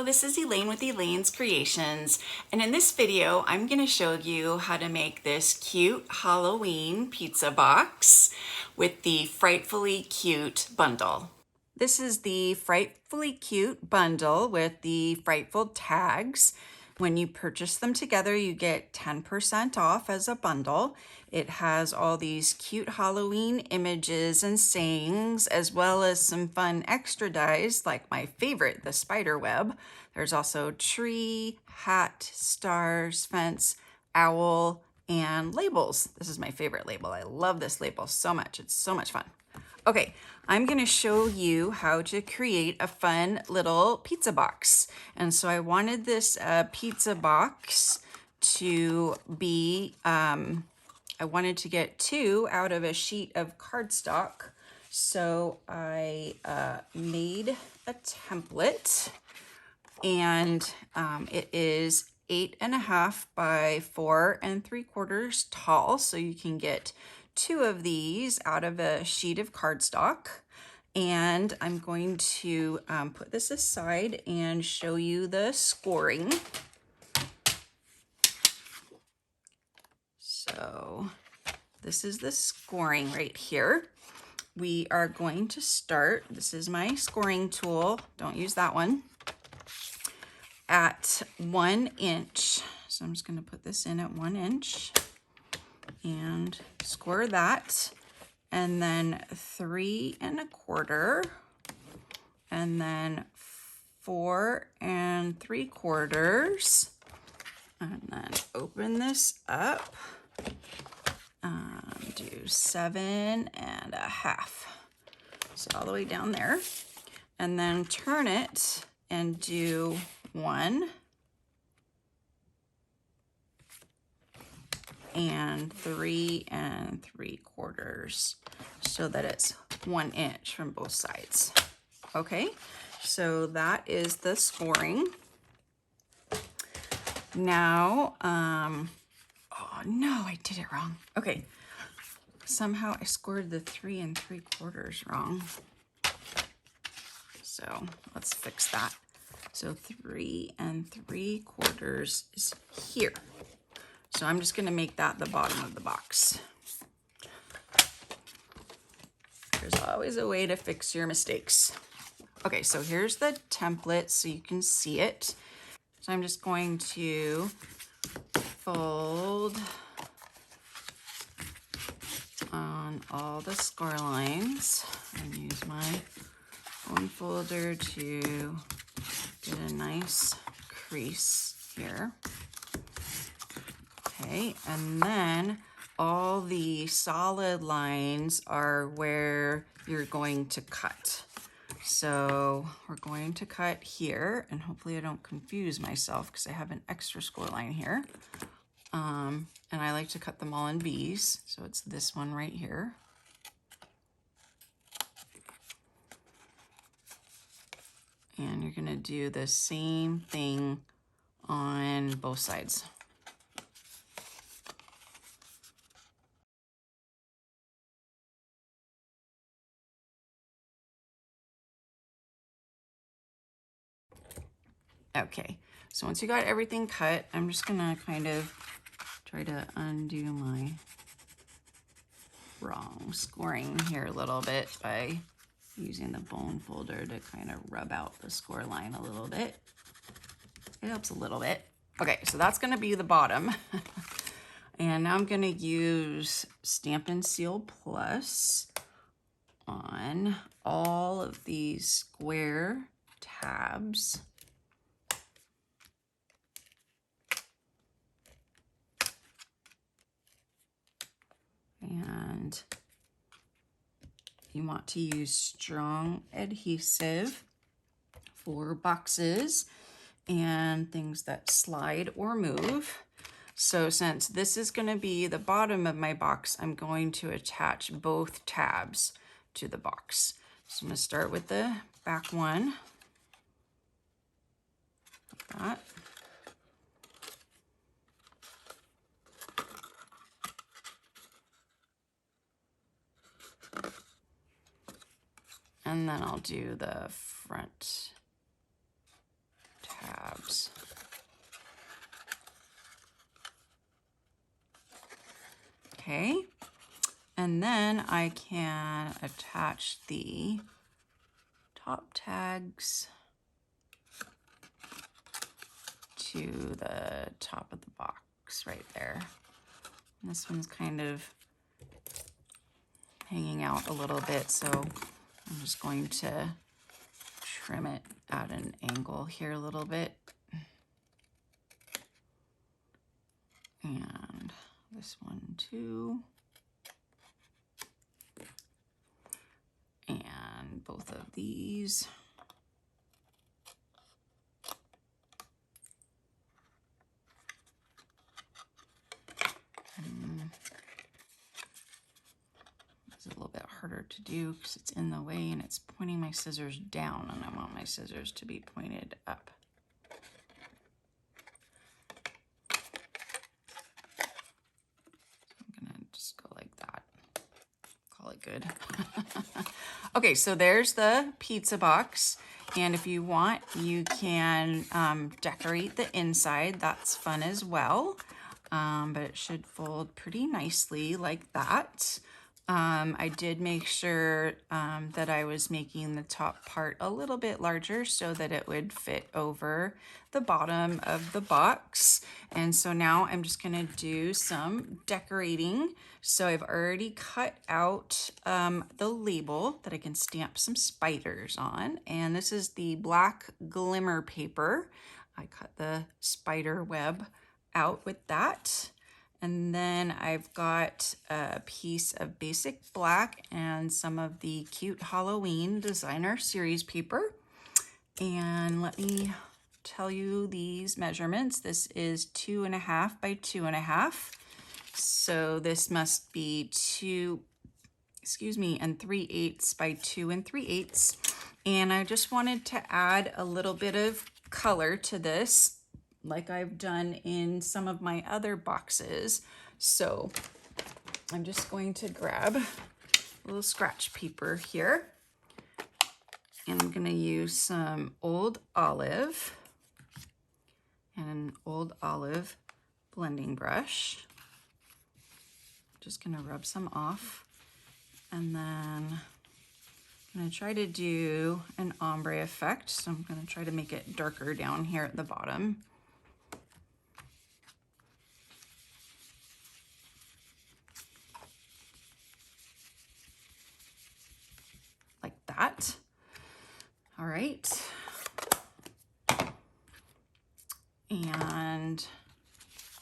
this is Elaine with Elaine's Creations, and in this video I'm going to show you how to make this cute Halloween pizza box with the Frightfully Cute bundle. This is the Frightfully Cute bundle with the Frightful Tags. When you purchase them together, you get 10% off as a bundle. It has all these cute Halloween images and sayings, as well as some fun extra dies, like my favorite, the spider web. There's also tree, hat, stars, fence, owl, and labels. This is my favorite label. I love this label so much. It's so much fun. Okay, I'm going to show you how to create a fun little pizza box. And so I wanted this pizza box to be, I wanted to get 2 out of a sheet of cardstock. So I made a template, and it is 8.5 by 4 3/4 tall. So you can get 2 of these out of a sheet of cardstock. And I'm going to put this aside and show you the scoring. So this is the scoring right here. We are going to start, this is my scoring tool, don't use that one, at 1 inch. So I'm just going to put this in at 1 inch and score that, and then 3 1/4, and then 4 3/4, and then open this up, do 7 1/2, so all the way down there, and then turn it and do 1 and 3 3/4, so that it's 1 inch from both sides. Okay, so that is the scoring. Now, oh no, I did it wrong. Okay, somehow I scored the 3 3/4 wrong. So let's fix that. So 3 3/4 is here. So I'm just going to make that the bottom of the box. There's always a way to fix your mistakes. Okay, so here's the template so you can see it. So I'm just going to fold on all the score lines and use my bone folder to get a nice crease here. Okay, and then all the solid lines are where you're going to cut. So we're going to cut here, and hopefully I don't confuse myself because I have an extra score line here. And I like to cut them all in B's, so it's this one right here. And you're gonna do the same thing on both sides. Okay, so once you got everything cut, I'm just gonna kind of try to undo my wrong scoring here a little bit by using the bone folder to kind of rub out the score line a little bit. It helps a little bit. Okay, so that's gonna be the bottom. And now I'm gonna use Stampin' Seal Plus on all of these square tabs. And you want to use strong adhesive for boxes and things that slide or move. So since this is going to be the bottom of my box, I'm going to attach both tabs to the box. So I'm going to start with the back one, like that. And then I'll do the front Okay, and then I can attach the top tags to the top of the box right there. And this one's kind of hanging out a little bit, so I'm just going to trim it at an angle here a little bit. And this one too. And both of these. It's a little bit harder to do because it's in the way and it's pointing my scissors down, and I want my scissors to be pointed up. I'm gonna just go like that. Call it good. Okay, so there's the pizza box. And if you want, you can decorate the inside. That's fun as well. But it should fold pretty nicely like that. I did make sure that I was making the top part a little bit larger so that it would fit over the bottom of the box. And so now I'm just gonna do some decorating. So I've already cut out the label that I can stamp some spiders on. And this is the black glimmer paper. I cut the spider web out with that. And then I've got a piece of basic black and some of the Cute Halloween Designer Series paper. And let me tell you these measurements. This is 2.5 by 2.5. So this must be 2 3/8 by 2 3/8. And I just wanted to add a little bit of color to this, like I've done in some of my other boxes. So I'm just going to grab a little scratch paper here, and I'm gonna use some Old Olive and an Old Olive blending brush. Just gonna rub some off, and then I'm gonna try to do an ombre effect. So I'm gonna try to make it darker down here at the bottom. Like that. All right. And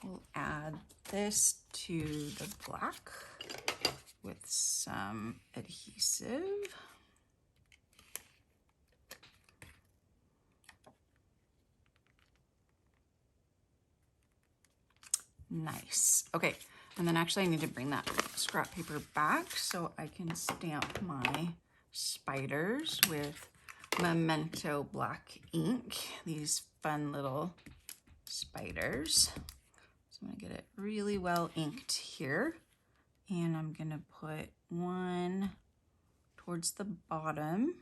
we'll add this to the black with some adhesive. Nice. Okay, and then actually I need to bring that scrap paper back so I can stamp my spiders with Memento black ink. These fun little spiders. So I'm gonna get it really well inked here. And I'm gonna put one towards the bottom,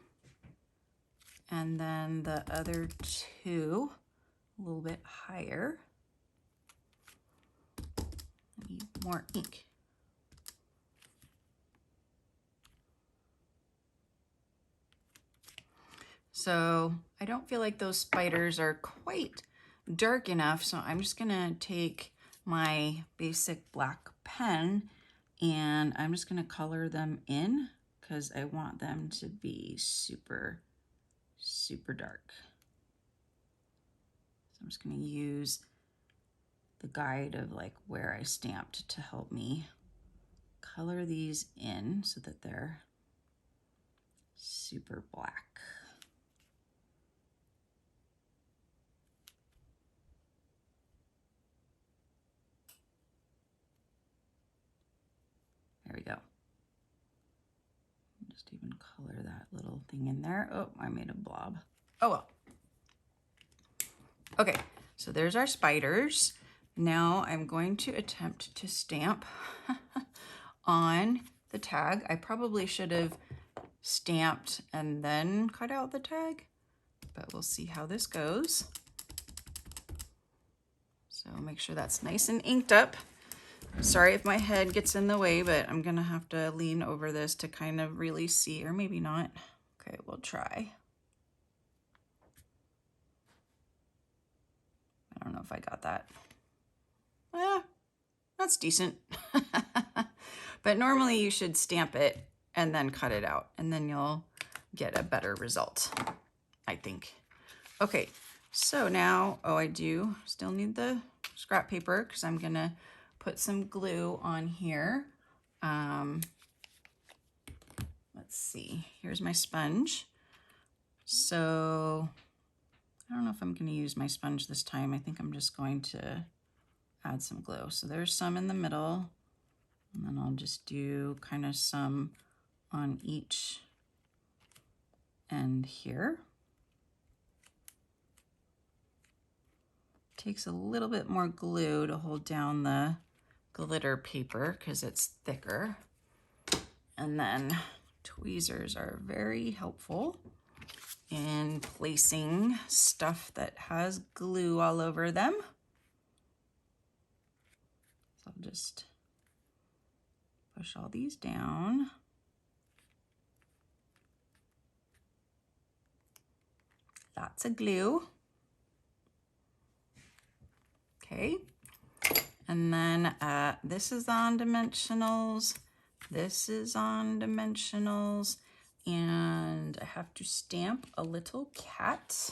and then the other two a little bit higher. I need more ink. So I don't feel like those spiders are quite dark enough, so I'm just gonna take my basic black pen and I'm just gonna color them in because I want them to be super, super dark. So I'm just gonna use the guide of like where I stamped to help me color these in so that they're super black. There we go. Just even color that little thing in there. Oh, I made a blob. Oh well. Okay, so there's our spiders. Now I'm going to attempt to stamp on the tag. I probably should have stamped and then cut out the tag, but we'll see how this goes. So make sure that's nice and inked up. Sorry if my head gets in the way, but I'm gonna have to lean over this to kind of really see, or maybe not. Okay, we'll try. I don't know if I got that. That's decent. But normally you should stamp it and then cut it out, and then you'll get a better result, I think. Okay, so now, oh, I do still need the scrap paper because I'm gonna put some glue on here. Let's see, here's my sponge. So I don't know if I'm gonna use my sponge this time. I think I'm just going to add some glue. So there's some in the middle, and then I'll just do kind of some on each end here. Takes a little bit more glue to hold down the glitter paper because it's thicker. And then tweezers are very helpful in placing stuff that has glue all over them. So I'll just push all these down. Lots of glue. Okay. And then this is on dimensionals. This is on dimensionals. And I have to stamp a little cat.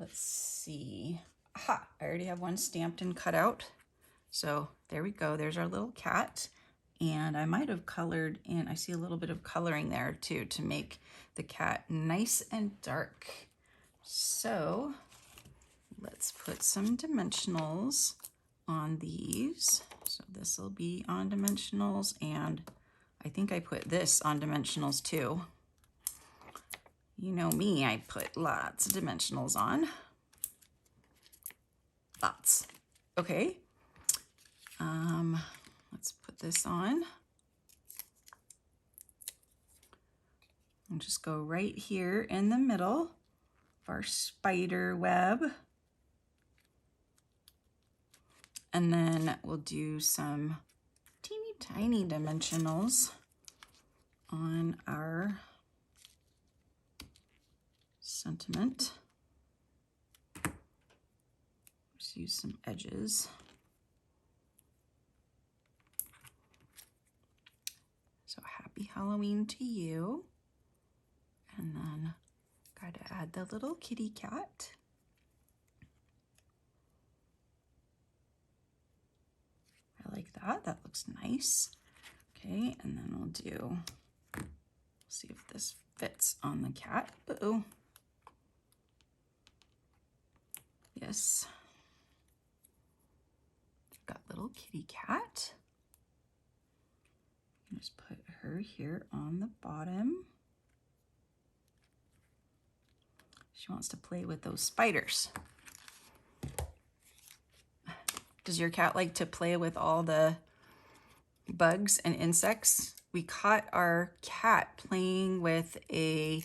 Let's see. Aha, I already have one stamped and cut out. So there we go. There's our little cat. And I might have colored in, I see a little bit of coloring there too to make the cat nice and dark. So let's put some dimensionals on these. So this will be on dimensionals, and I think I put this on dimensionals too. You know me, I put lots of dimensionals on. Lots. Okay. Let's put this on. And just go right here in the middle of our spider web. And then we'll do some teeny tiny dimensionals on our sentiment. Just use some edges. So happy Halloween to you. And then gotta add the little kitty cat. I like that, that looks nice. Okay, and then we'll do, see if this fits on the cat. Uh-oh. Yes. Got little kitty cat. Just put her here on the bottom. She wants to play with those spiders. Does your cat like to play with all the bugs and insects? We caught our cat playing with I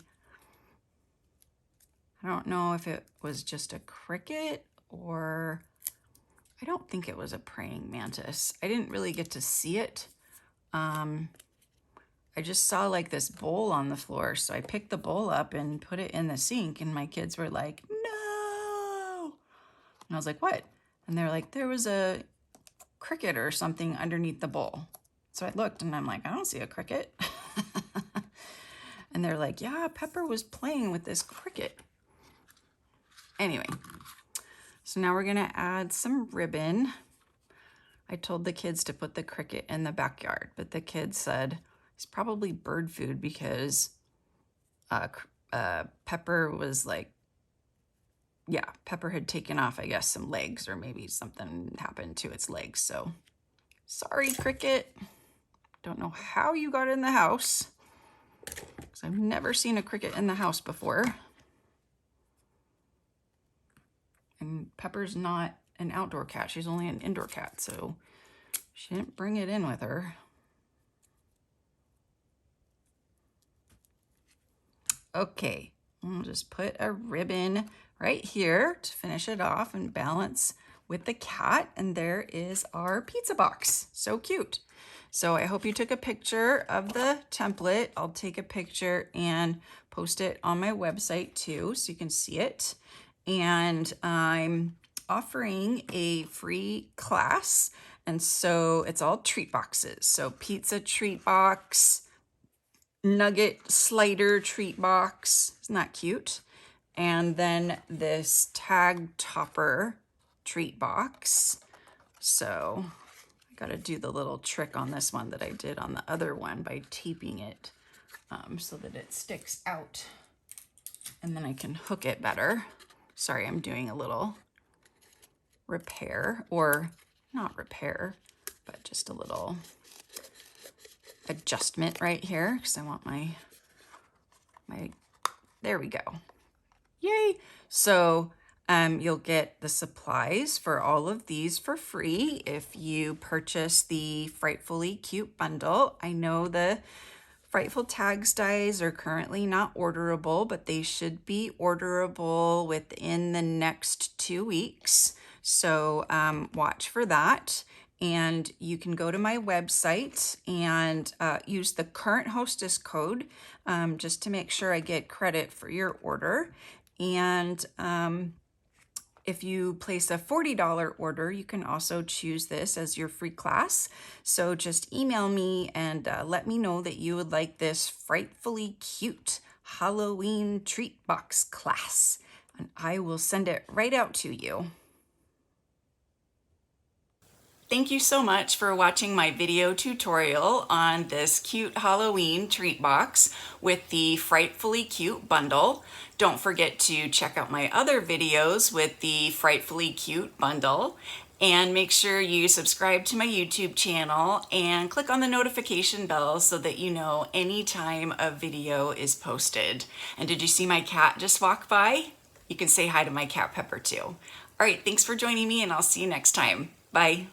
don't know if it was just a cricket or I don't think it was a praying mantis. I didn't really get to see it. I just saw like this bowl on the floor. So I picked the bowl up and put it in the sink, and my kids were like, no. And I was like, what? And they're like, there was a cricket or something underneath the bowl. So I looked and I'm like, I don't see a cricket. And they're like, yeah, Pepper was playing with this cricket. Anyway, so now we're gonna add some ribbon. I told the kids to put the cricket in the backyard, but the kids said it's probably bird food because Pepper was like, yeah, Pepper had taken off, I guess, some legs, or maybe something happened to its legs. So sorry, cricket. Don't know how you got in the house, because I've never seen a cricket in the house before. And Pepper's not an outdoor cat. She's only an indoor cat, so she didn't bring it in with her. Okay, we'll just put a ribbon right here to finish it off and balance with the cat, and there is our pizza box. So cute. So I hope you took a picture of the template. I'll take a picture and post it on my website too, so you can see it. And I'm offering a free class, and so it's all treat boxes. So pizza treat box, nugget slider treat box. Isn't that cute? And then this tag topper treat box. So I got to do the little trick on this one that I did on the other one by taping it so that it sticks out, and then I can hook it better. Sorry, I'm doing a little repair, or not repair, but just a little adjustment right here, because I want my, there we go. Yay. So you'll get the supplies for all of these for free if you purchase the Frightfully Cute bundle. I know the Frightful Tags Dies are currently not orderable, but they should be orderable within the next 2 weeks. So watch for that. And you can go to my website and use the current hostess code just to make sure I get credit for your order. And if you place a $40 order, you can also choose this as your free class. So just email me and let me know that you would like this Frightfully Cute Halloween treat box class, and I will send it right out to you. Thank you so much for watching my video tutorial on this cute Halloween treat box with the Frightfully Cute bundle. Don't forget to check out my other videos with the Frightfully Cute bundle, and make sure you subscribe to my YouTube channel and click on the notification bell so that you know anytime a video is posted. And did you see my cat just walk by? You can say hi to my cat Pepper too. All right, thanks for joining me, and I'll see you next time. Bye.